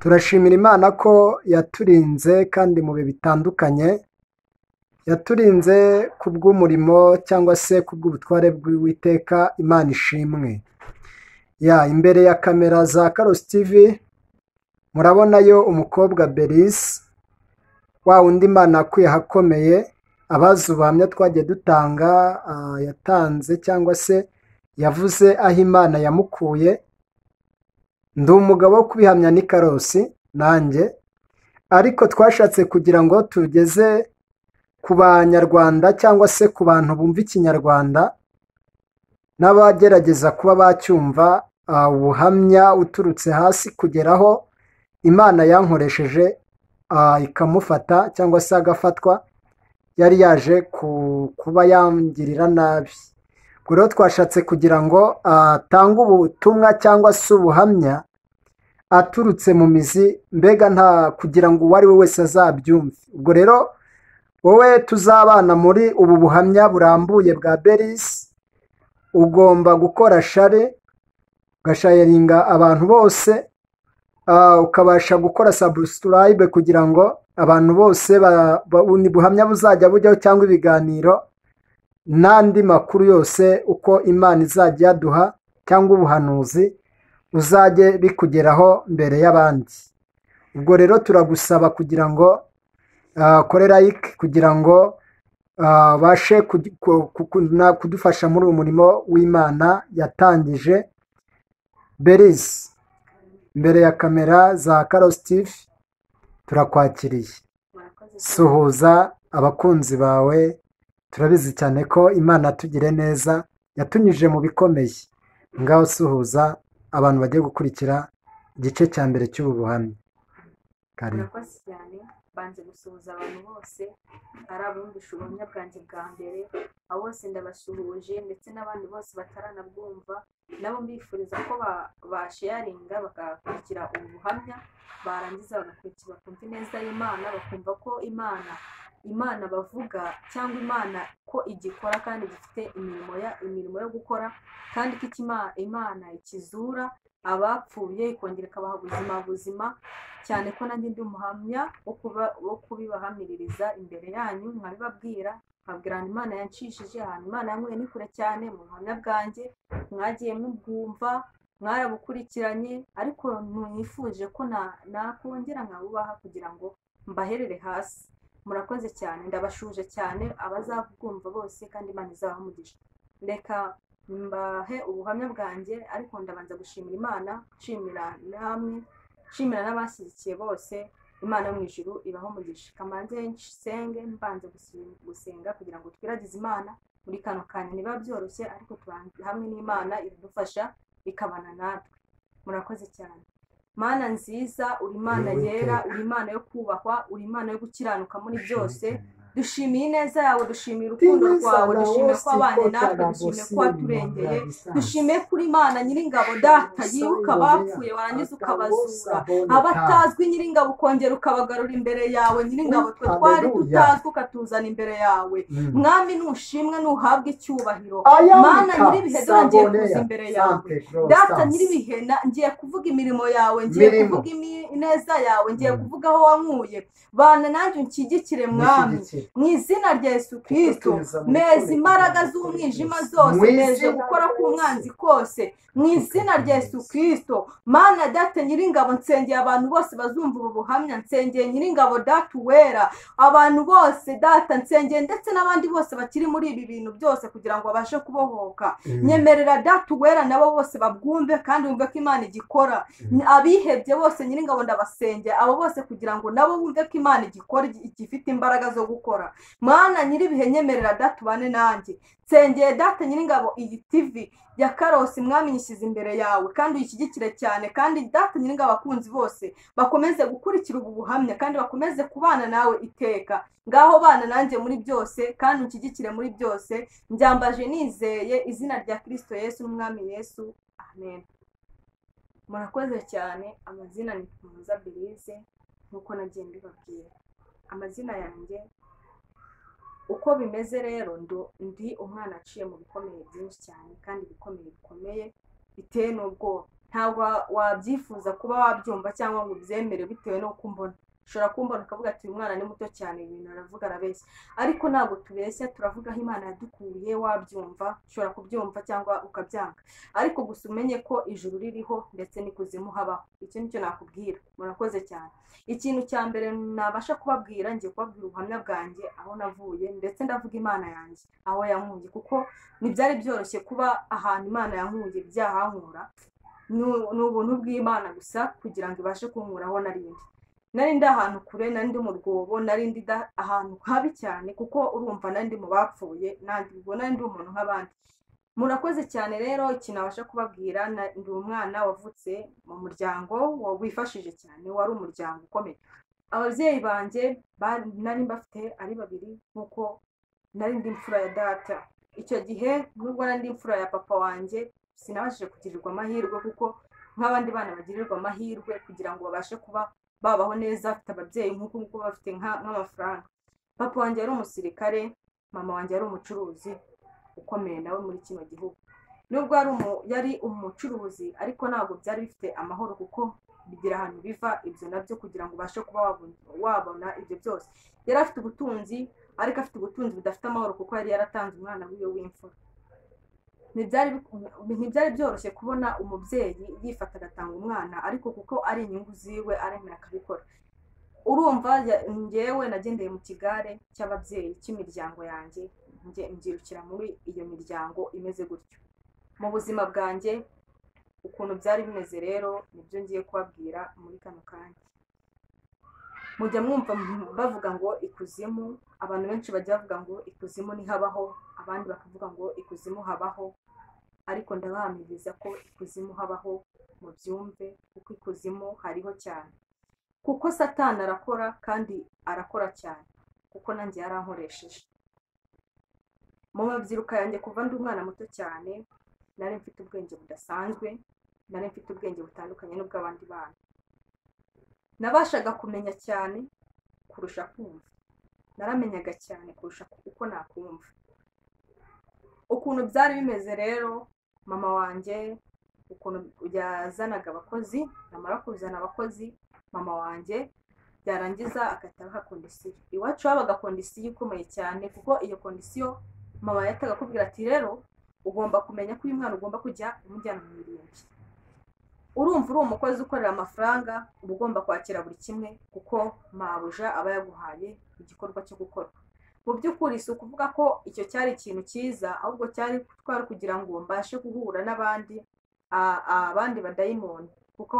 Turashimira Imana ko yaturinze kandi mu bihe bitandukanye, yaturinze ku bw'umurimo cyangwa se ku bw'ubutware bw'Uwiteka. Imana ishimwe. Imbere ya kamera za Karosi TV murabonayo umukobwa Belize, wa wundi Imana yakuye ahakomeye. Abazi ubuhamya twagiye dutanga, yatanze cyangwa se yavuze aho Imana yamukuye. Ndi umugabo wo kubihamya ni Karosi nanjye, ariko twashatse kugira ngo tugeze ku banyarwanda cyangwa se ku bantu bumva ikinyarwanda n'abagerageza kuba bacyumva, ubuhamya uturutse hasi kugeraho Imana yankoresheje ikamufata cyangwa se agafatwa, yari yaje kuba yangirira nabi. Ubwo rero twashatse kugira ngo atange ubutumwa cyangwa se ubuhamya aturutse mu mizi, mbega nta kugira ngo uwo ari we wese azabyumve. Ubwo rero wowe tuzabana muri ubu buhamya burambuye bwa Belize, ugomba gukora share, ugasharinga abantu bose, ukabasha gukora subscribe kugira ngo abantu bose buhamya buzajya bujyaho, cyangwa ibiganiro n'andi makuru yose uko Imana izajya yaduha cyangwa ubuhanuzi uzajye bikugeraho mbere y'abandi. Ubwo rero turagusaba kugira ngo kore like kugira ngo bashe kudufasha muri uyu murimo w'Imana yatangije. Belize, mbere ya kamera za Karosi TV turakwakiriye. Suhuza abakunzi bawe, turabizi cyane ko Imana tugire neza yatunyuje mu bikomeye. Ngaho suhuza abantu bagiye gukurikira igice cya mbere cy'ubu buhamya. Murakoze cyane. Banze gusuhuza abantu bose ari abumvisha ubuhamya bwanjye bwa mbere, abo bose ndabasuhuje, ndetse n'abandi bose bataranabwumva nabo mbifuriza ko basharinga bagakurikira ubu buhamya, barangiza bagakurikira bakumva ineza y'Imana, bakumva ko Imana bavuga cyangwa Imana ko igikora kandi gifite imirimo yo gukora, kandi ko Imana ikizura abapfuye ikongera ikabaha ubuzima buzima, cyane ko nanjye ndi umuhamya wo kubibahamiririza imbere yanyu, nkabibabwira nkabwira Imana yancishije ahantu Imana yankuye ni kure cyane. Mu buhamya bwanjye mwagiye mubwumva, mwarabukurikiranye, ariko nifuje ko nakongera nkabubaha kugira ngo mbaherere hasi. Murakoze cyane, ndabashuje cyane abazabwumva bose, kandi Imana izabaha umugisha. Reka mbahe ubuhamya bwanjye, ariko ndabanza gushimira Imana, nshimira namwe, nshimira n'abashyigikiye bose. Imana yo mu ijuru ibaho umugisha. Kamanze nsenge mbanze gusenga kugira ngo twiragize Imana muri kano kanya. Niba byoroshye, ariko hamwe n'Imana iradufasha ikabana natwe. Murakoze cyane. Mana nziza, uri Imana yera, uri Imana yo kubahwa, uri Imana yo gukiranuka muri byose. Dushimiye ineza yawe, dushimiye urukundo rwawe, dushimiye ko abanye natwe, dushimiye ko waturengeye, dushimiye kuri Imana Nyiringabo Data yibuka abapfuye warangiza ukabazura, abatazwi Nyiringabo ukongera ukabagarura imbere yawe. Nyiringabo twe twari tutazwi ukatuzana imbere yawe. Mwami nushimwe, nuhabwe icyubahiro. Mana Nyiribihe, dore ngiye kuza imbere yawe. Data Nyiribihe, ngiye kuvuga imirimo yawe, ngiye kuvuga ineza yawe, ngiye kuvuga aho wankuye. Bana nanjye unshyigikire Mwami, mu izina rya Yesu Kristo. Meza imbaraga z'umwijima zose, meze gukora k'umwanzi kose, mu izina rya Yesu Kristo. Mana Data Nyiringabo, nsengeye abantu bose bazumva ubu buhamya, nsengeye Nyiringabo Data wera, abantu bose Data nsengeye, ndetse n'abandi bose bakiri muri ibi bintu byose kugira ngo babashe kubohoka. Nyemerera Data wera nabo bose babwumve, kandi bumve ko Imana igikora. Abihebye bose Nyiringabo ndabasengeye, abo bose kugira ngo nabo bumve ko Imana igikora, igifite imbaraga zo gukora. Mana Nyiribihe, nyemerera Data ubane nanjye. Nsengeye Data Nyiringabo iyi TV ya Karosi, Mwami nyishyize imbere yawe, kandi uyishyigikire cyane. Kandi Data Nyiringabo abakunzi bose bakomeze gukurikira ubu buhamya, kandi bakomeze kubana nawe iteka. Ngaho bana nanjye muri byose, kandi unshyigikire muri byose. Mbyambaje nizeye izina rya Kristo Yesu n'Umwami Yesu, amen. Murakoze cyane. Amazina ni Muhoza Belize, nk'uko nagiye mbibabwira. Amazina yanjye uko bimeze rero, ndi umwana aciye mu bikomeye byinshi cyane, kandi ibikomeye bikomeye biteye n'ubwoba. ntabwo wabyifuza kuba wabyumva cyangwa ngo ubyemere bitewe n'uko umbona. Ushobora kumbona ukavuga ati uyu mwana ni muto cyane, ibintu aravuga arabeshya, ariko ntabwo tubeshya, turavuga aho Imana yadukuye. Wabyumva, ushobora kubyumva cyangwa ukabyanga, ariko gusa umenye ko ijuru ririho ndetse n'ikuzimu habaho. Icyo nicyo nakubwira. Murakoze cyane. Ikintu cya mbere nabasha kubabwira, ngiye kubabwira ubuhamya bwanjye, aho navuye, ndetse ndavuga Imana yanjye aho yankuye, kuko ntibyari byoroshye kuba ahantu Imana yankuye byahankura. Ni ubuntu bw'Imana gusa kugira ngo ibashe kunkura aho nari ndi ahantu kure, nari ndi mu rwobo, nari ndi ahantu habi cyane, kuko urumva nari ndi mu bapfuye, nandi ndi umuntu nk'abandi. Murakoze cyane rero. Ikintu nabasha kubabwira, ndi umwana wavutse mu muryango wifashije cyane, wari umuryango ukomeye. Ababyeyi banjye nari mbafite ari babiri, nk'uko nari ndi imfura ya data. Icyo gihe nubwo nari ndi imfura ya papa wanjye, sinabashije kugirirwa amahirwe, kuko nk'abandi bana bagirirwa amahirwe kugira ngo babashe kuba babaho neza, bafite ababyeyi nk'uko bafite nk'amafaranga. Papa wanjye yari umusirikare, mama wanjye yari umucuruzi ukomeye nawe muri kino gihugu. Nubwo yari umucuruzi, ariko ntabwo byari bifite amahoro, kuko bigira ahantu biva ibyo nabyo kugira ngo ubashe kuba wabona ibyo byose. Yari afite ubutunzi, ariko afite ubutunzi budafite amahoro, kuko yari yaratanze umwana wiwe w'imfura. Ntibyari byoroshye kubona umubyeyi yifata agatanga umwana, ariko kuko ari inyungu ziwe aremera akabikora. Urumva ngewe nagendeye mu kigare cy'ababyeyi cy'imiryango yanjye, mbyirukira muri iyo miryango imeze gutyo. Mu buzima bwanjye ukuntu byari bimeze rero, nibyo ngiye kubabwira muri kano kanya. Mujya mwumva bavuga ngo ikuzimu, abantu benshi bajya bavuga ngo ikuzimu ntihabaho, abandi bakavuga ngo ikuzimu habaho, ariko ndabahamiriza ko ikuzimu habaho. Mubyumve, kuko ikuzimu hariho cyane, kuko Satani arakora, kandi arakora cyane, kuko nanjye yarankoresheje. Mu mabyiruka yanjye kuva ndi umwana muto cyane, nari mfite ubwenge budasanzwe, nari mfite ubwenge butandukanye n'ubw'abandi bana. Nabashaga kumenya cyane kurusha kumva, naramenyaga cyane kurusha uko nakumva. Ukuntu byari bimeze rero, mama wanjye ukuntu yazanaga abakozi, namara kuzana abakozi, mama wanjye byarangiza agataha kondisiyo. Iwacu habaga kondisiyo ikomeye cyane, kuko iyo kondisiyo mama yahitaga akubwira ati rero ugomba kumenya ko uyu mwana ugomba kujya umujyana mu irimbi. Urumva uri umukozi ukorera amafaranga, uba ugomba kwakira buri kimwe, kuko mabuja aba yaguhaye igikorwa cyo gukora. Mu by'ukuri si ukuvuga ko icyo cyari ikintu cyiza, ahubwo twari kugira ngo mbashe guhura n'abandi badayimoni, kuko